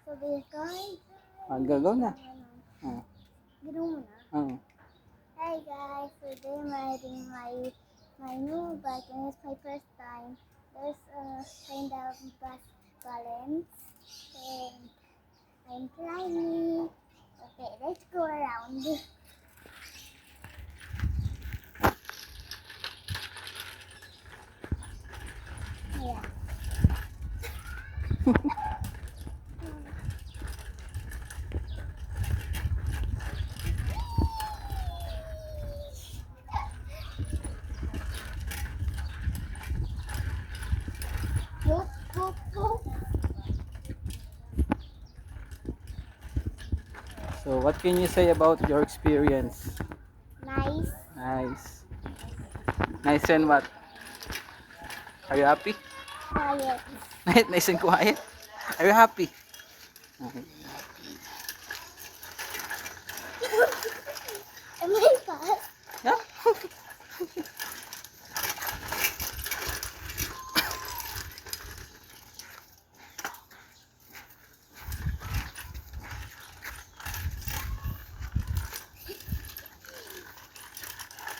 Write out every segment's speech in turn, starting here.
So this guys. Gagaw na. Oh. Ganoon mo na. Oh. Hi guys, today I'm riding my new bike and it's my first time. There's a kind of bus balance and I'm climbing. Okay, let's go around. Yeah. Whoop, whoop, whoop. So what can you say about your experience? Nice. Nice. Nice and what? Are you happy? Quiet. Nice and quiet? Are you happy? Okay. Am I fast? Yeah.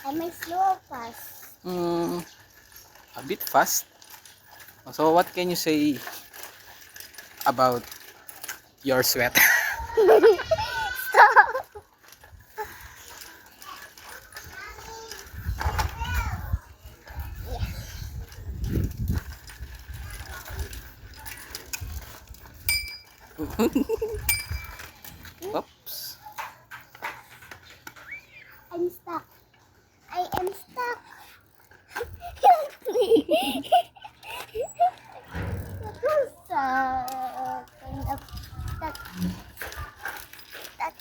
Am I slow or fast? A bit fast. So what can you say about your sweat? Stop. Oops. I'm stuck. I am stuck. Help me. That was kind of that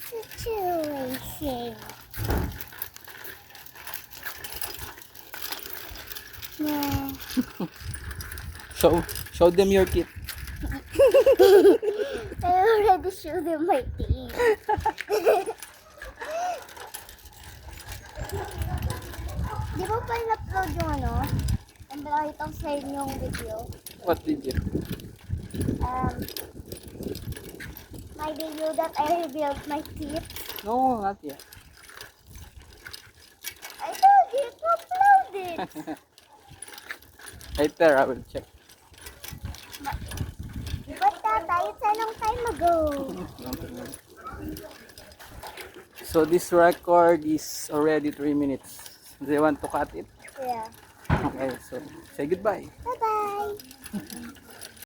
situation. Yeah. Show them your kit. I already showed them my teeth. Di ba pa in-upload yung ano? Ang nakita ko sa inyong video. What did you? My video that I revealed my teeth. No, not yet. I told you to upload it. Later, I will check. But Tata, it's a long time ago. So this record is already 3 minutes. Do you want to cut it? Yeah. Okay, so say goodbye. Bye-bye.